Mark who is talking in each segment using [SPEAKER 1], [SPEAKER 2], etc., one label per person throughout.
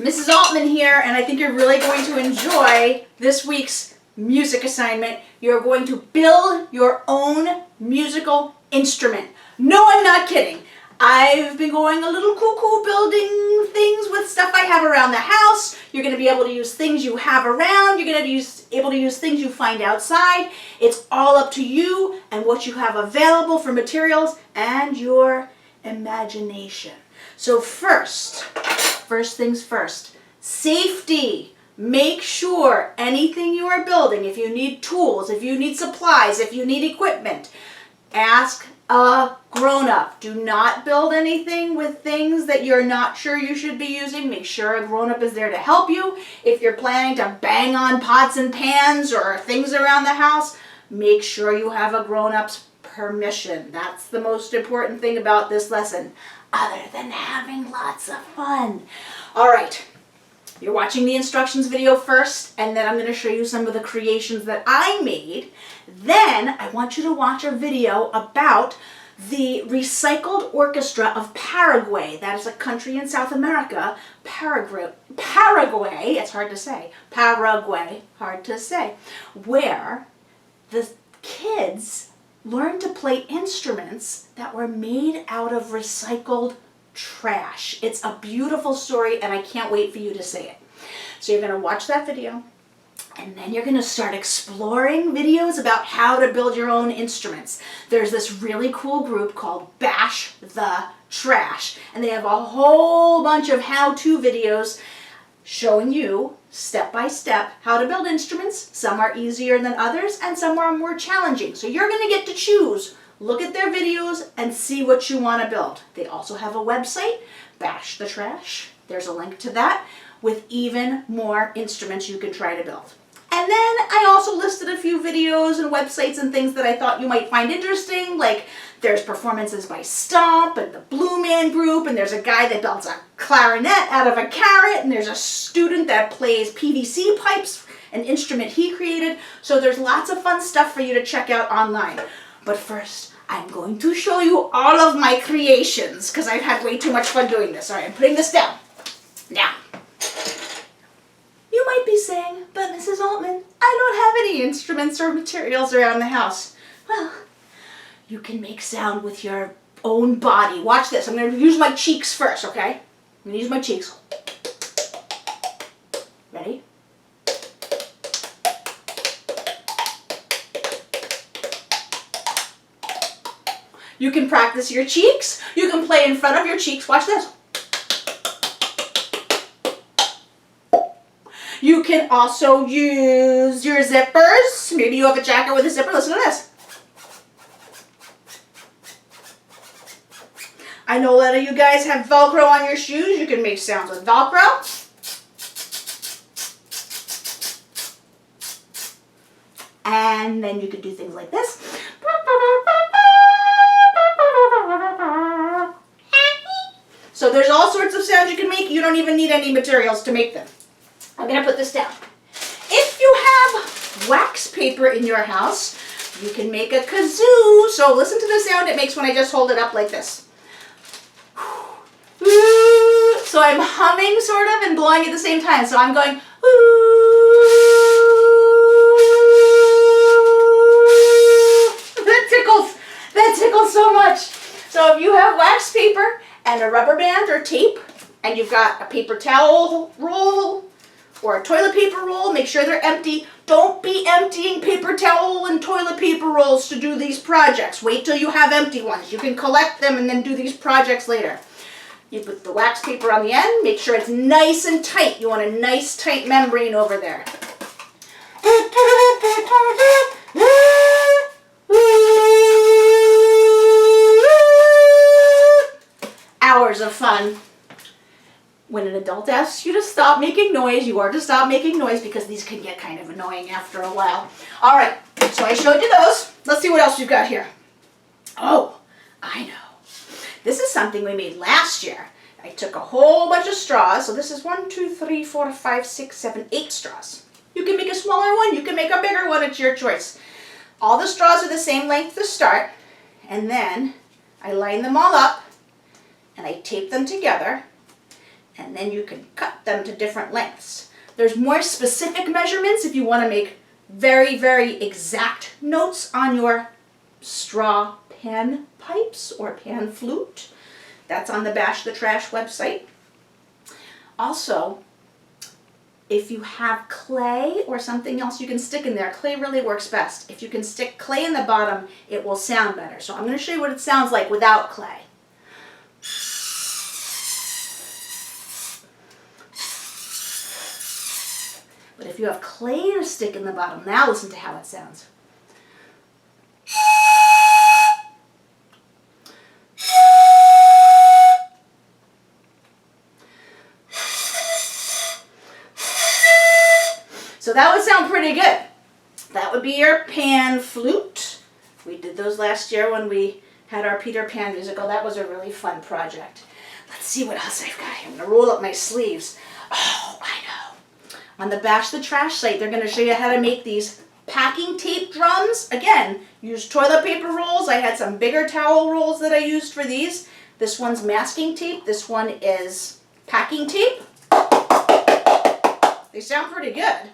[SPEAKER 1] Mrs. Altman here, and I think you're really going to enjoy this week's music assignment. You're going to build your own musical instrument. No, I'm not kidding. I've been going a little cuckoo building things with stuff I have around the house. You're going to be able to use things you have around. You're going to be able to use things you find outside. It's all up to you and what you have available for materials and your imagination. So first things first, safety. Make sure anything you are building, if you need tools, if you need supplies, if you need equipment, ask a grown-up. Do not build anything with things that you're not sure you should be using. Make sure a grown-up is there to help you. If you're planning to bang on pots and pans or things around the house, make sure you have a grown-up's permission. That's the most important thing about this lesson, other than having lots of fun. All right. You're watching the instructions video first, and then I'm going to show you some of the creations that I made. Then I want you to watch a video about the Recycled Orchestra of Paraguay. That is a country in South America. Paraguay, it's hard to say. Paraguay, hard to say. Where the kids learned to play instruments that were made out of recycled trash. It's a beautiful story, and I can't wait for you to see it. So you're going to watch that video, and then you're going to start exploring videos about how to build your own instruments. There's this really cool group called Bash the Trash, and they have a whole bunch of how-to videos showing you step by step how to build instruments. Some are easier than others, and some are more challenging. So you're going to get to choose. Look at their videos and see what you want to build. They also have a website, Bash the Trash. There's a link to that with even more instruments you can try to build. And then I also listed a few videos and websites and things that I thought you might find interesting, like there's performances by Stomp and the Blue Man Group, and there's a guy that builds a clarinet out of a carrot, and there's a student that plays PVC pipes, an instrument he created. So there's lots of fun stuff for you to check out online. But first, I'm going to show you all of my creations because I've had way too much fun doing this. All right, I'm putting this down. Now, you might be saying, but Mrs. Altman, I don't have any instruments or materials around the house. Well, you can make sound with your own body. Watch this. I'm going to use my cheeks first, okay? I'm going to use my cheeks. Ready? You can practice your cheeks. You can play in front of your cheeks. Watch this. You can also use your zippers. Maybe you have a jacket with a zipper. Listen to this. I know a lot of you guys have Velcro on your shoes. You can make sounds with Velcro. And then you can do things like this. So there's all sorts of sounds you can make. You don't even need any materials to make them. I'm going to put this down. If you have wax paper in your house, you can make a kazoo. So listen to the sound it makes when I just hold it up like this. So I'm humming sort of and blowing at the same time. So I'm going, that tickles so much. So if you have wax paper and a rubber band or tape, and you've got a paper towel roll or a toilet paper roll, make sure they're empty. Don't be emptying paper towel and toilet paper rolls to do these projects. Wait till you have empty ones. You can collect them and then do these projects later. You put the wax paper on the end, make sure it's nice and tight. You want a nice tight membrane over there. Hours of fun. When an adult asks you to stop making noise, you are to stop making noise because these can get kind of annoying after a while. All right, so I showed you those. Let's see what else you've got here. Oh, I know. This is something we made last year. I took a whole bunch of straws. So this is 1, 2, 3, 4, 5, 6, 7, 8 straws. You can make a smaller one. You can make a bigger one. It's your choice. All the straws are the same length to start. And then I line them all up and I tape them together. And then you can cut them to different lengths. There's more specific measurements if you want to make very, very exact notes on your straw pan pipes or pan flute. That's on the Bash the Trash website. Also, if you have clay or something else you can stick in there, clay really works best. If you can stick clay in the bottom, it will sound better. So I'm going to show you what it sounds like without clay. But if you have clay to stick in the bottom, now listen to how it sounds. So that would sound pretty good. That would be your pan flute. We did those last year when we had our Peter Pan musical. That was a really fun project. Let's see what else I've got here. I'm going to roll up my sleeves. Oh, I know. On the Bash the Trash site, they're going to show you how to make these packing tape drums. Again, use toilet paper rolls. I had some bigger towel rolls that I used for these. This one's masking tape. This one is packing tape. They sound pretty good.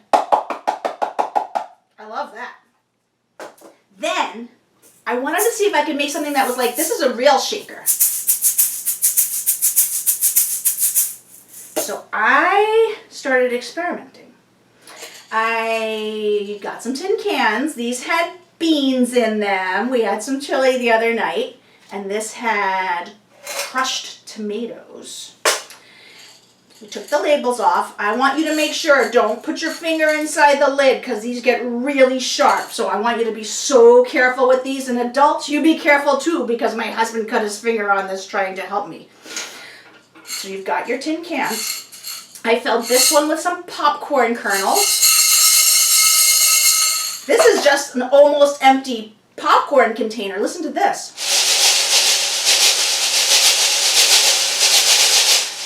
[SPEAKER 1] I love that. Then, I wanted to see if I could make something that was like, this is a real shaker. So I started experimenting. I got some tin cans. These had beans in them. We had some chili the other night, and this had crushed tomatoes. We took the labels off. I want you to make sure, don't put your finger inside the lid because these get really sharp. So I want you to be so careful with these. And adults, you be careful too because my husband cut his finger on this trying to help me. So you've got your tin cans. I filled this one with some popcorn kernels. This is just an almost empty popcorn container. Listen to this.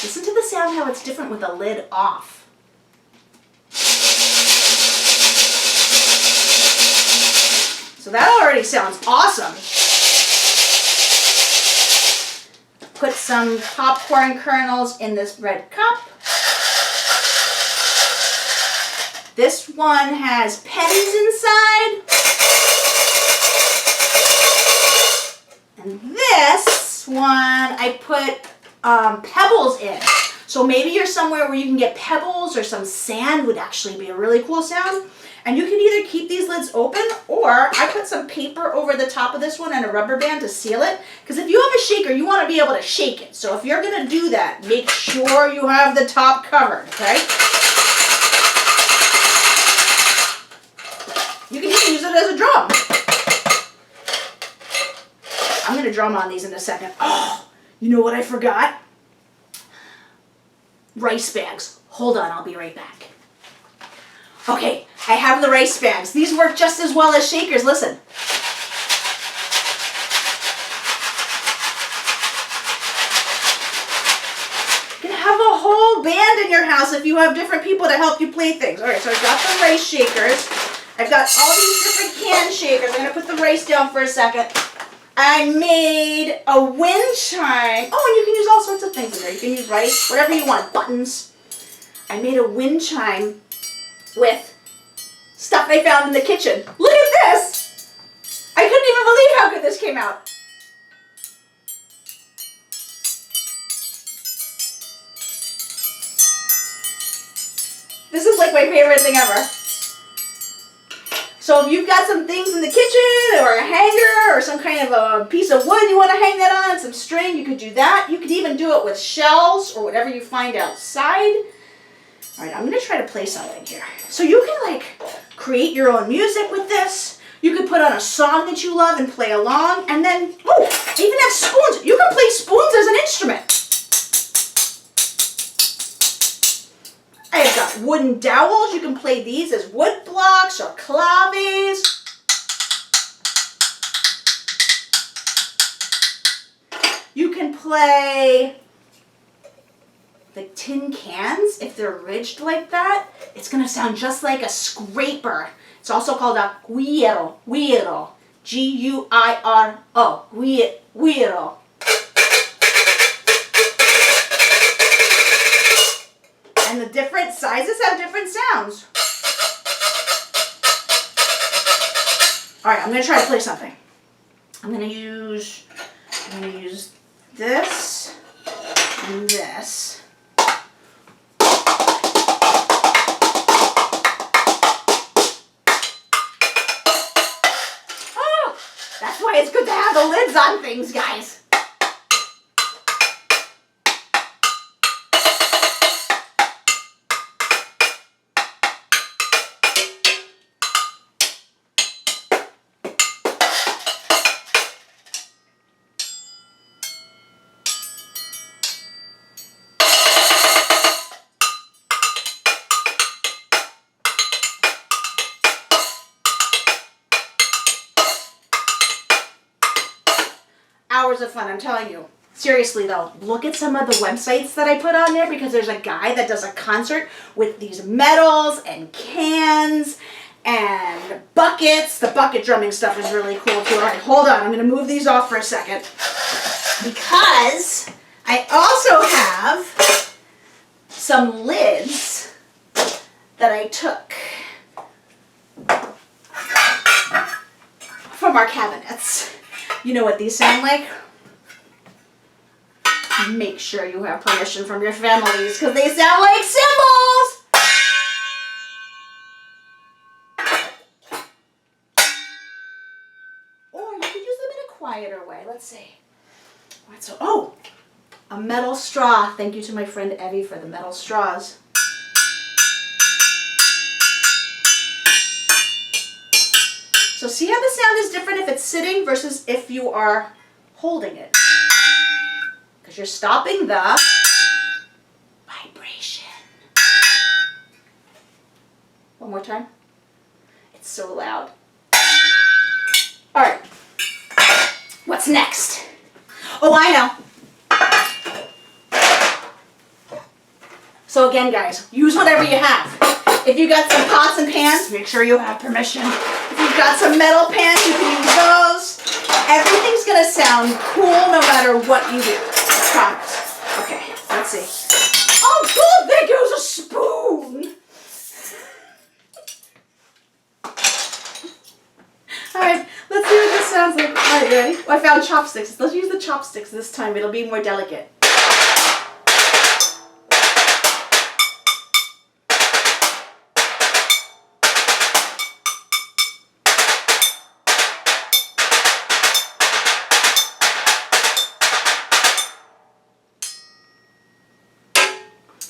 [SPEAKER 1] Listen to the sound, how it's different with the lid off. So that already sounds awesome. Put some popcorn kernels in this red cup. This one has pennies inside. And this one I put pebbles in. So maybe you're somewhere where you can get pebbles or some sand would actually be a really cool sound. And you can either keep these lids open or I put some paper over the top of this one and a rubber band to seal it. Because if you have a shaker, you want to be able to shake it. So if you're going to do that, make sure you have the top covered, okay? You can even use it as a drum. I'm going to drum on these in a second. Oh, you know what I forgot? Rice bags. Hold on, I'll be right back. Okay, I have the rice bags. These work just as well as shakers. Listen. You can have a whole band in your house if you have different people to help you play things. All right, so I've got the rice shakers. I've got all these different can shakers. I'm going to put the rice down for a second. I made a wind chime. Oh, and you can use all sorts of things in there. You can use rice, whatever you want, buttons. I made a wind chime with stuff I found in the kitchen. Look at this! I couldn't even believe how good this came out. This is like my favorite thing ever. So if you've got some things in the kitchen or a hanger or some kind of a piece of wood you want to hang that on, some string, you could do that. You could even do it with shells or whatever you find outside. All right, I'm going to try to play something here. So you can like create your own music with this. You could put on a song that you love and play along. And then, oh, I even have spoons. You can play spoons as an instrument. I've got wooden dowels. You can play these as wood blocks or claves. You can play the tin cans. If they're ridged like that, it's going to sound just like a scraper. It's also called a guiro. Guiro. G-U-I-R-O. Guiro. And the different sizes have different sounds. All right, I'm gonna try to play something. I'm gonna use this and this. Oh, that's why it's good to have the lids on things, guys. Hours of fun, I'm telling you. Seriously though, look at some of the websites that I put on there because there's a guy that does a concert with these medals and cans and buckets. The bucket drumming stuff is really cool too. All right, hold on. I'm going to move these off for a second because I also have some lids that I took from our cabinets. You know what these sound like? Make sure you have permission from your families because they sound like cymbals! Or you could use them in a quieter way. Let's see. Oh, a metal straw. Thank you to my friend Evie for the metal straws. So see how the sound is different if it's sitting versus if you are holding it. Because you're stopping the vibration. One more time. It's so loud. All right. What's next? Oh, I know. So again, guys, use whatever you have. If you got some pots and pans, make sure you have permission. If you've got some metal pans, you can use those. Everything's gonna sound cool no matter what you do. I promise. Okay, let's see. Oh, good, there goes a spoon. All right, let's see what this sounds like. All right, you ready? Oh, I found chopsticks. Let's use the chopsticks this time. It'll be more delicate.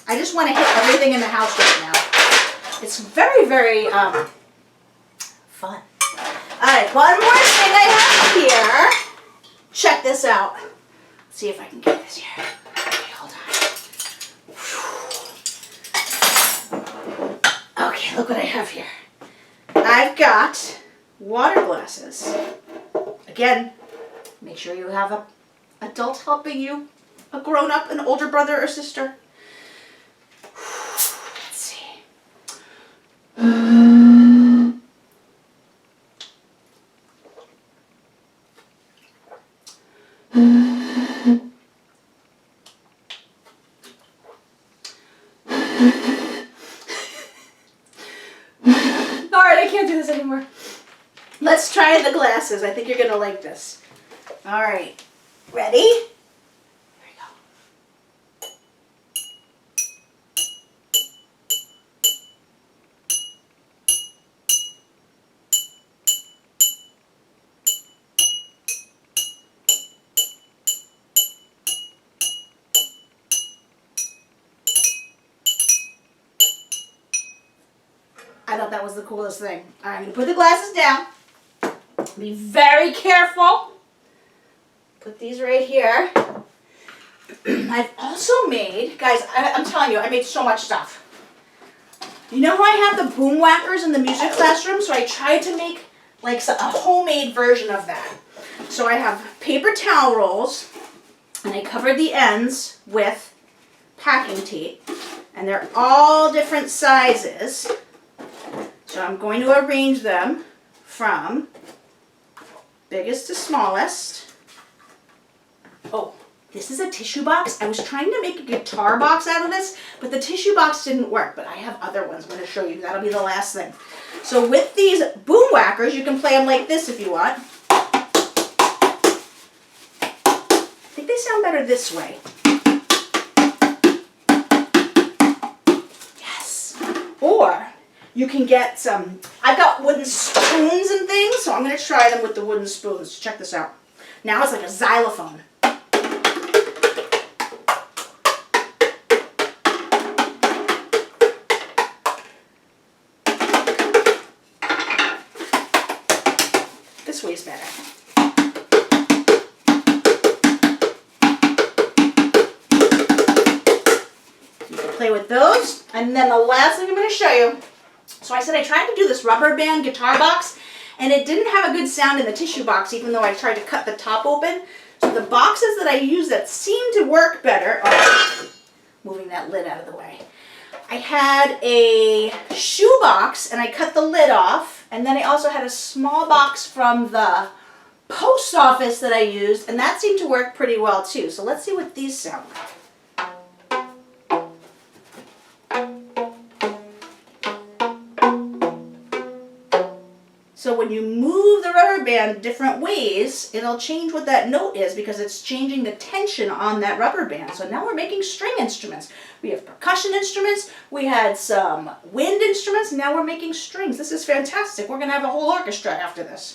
[SPEAKER 1] I just want to hit everything in the house right now. It's very, very fun. All right, one more thing I have here. Check this out. Let's see if I can get this here. Okay, hold on. Okay, look what I have here. I've got water glasses. Again, make sure you have an adult helping you, a grown-up, an older brother or sister. Alright, I can't do this anymore. Let's try the glasses. I think you're going to like this. Alright, ready? Here we go. I thought that was the coolest thing. All right, I'm going to put the glasses down. Be very careful. Put these right here. I've also made, guys, I'm telling you, I made so much stuff. You know how I have the boom whackers in the music classroom? So I tried to make like a homemade version of that. So I have paper towel rolls, and I covered the ends with packing tape. And they're all different sizes. So I'm going to arrange them from biggest to smallest. Oh, This is a tissue box. I was trying to make a guitar box out of this, but the tissue box didn't work, but I have other ones I'm going to show you. That'll be the last thing. So with these boom whackers, you can play them like this if you want. I think they sound better this way. Yes. Or you can get some, I've got wooden spoons and things, so I'm going to try them with the wooden spoons. Check this out. Now it's like a xylophone. This way is better. You can play with those. And then the last thing I'm going to show you. So I said I tried to do this rubber band guitar box, and it didn't have a good sound in the tissue box, even though I tried to cut the top open. So the boxes that I use that seem to work better, moving that lid out of the way. I had a shoe box, and I cut the lid off, and then I also had a small box from the post office that I used, and that seemed to work pretty well too. So let's see what these sound like. So when you move the rubber band different ways, it'll change what that note is because it's changing the tension on that rubber band. So now we're making string instruments. We have percussion instruments, we had some wind instruments, now we're making strings. This is fantastic. We're going to have a whole orchestra after this.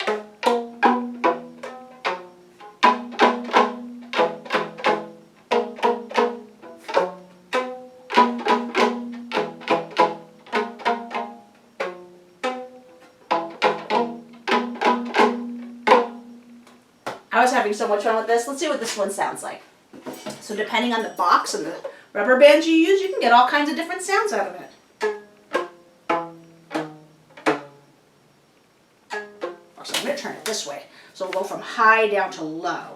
[SPEAKER 1] I was having so much fun with this. Let's see what this one sounds like. So depending on the box and the rubber bands you use, you can get all kinds of different sounds out of it. So I'm going to turn it this way. So we'll go from high down to low.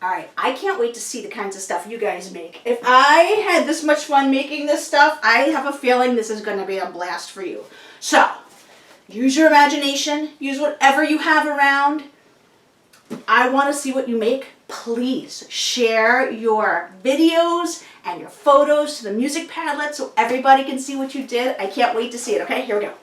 [SPEAKER 1] Alright, I can't wait to see the kinds of stuff you guys make. If I had this much fun making this stuff, I have a feeling this is going to be a blast for you. So, use your imagination, use whatever you have around. I want to see what you make. Please share your videos and your photos to the music Padlet so everybody can see what you did. I can't wait to see it. Okay, here we go.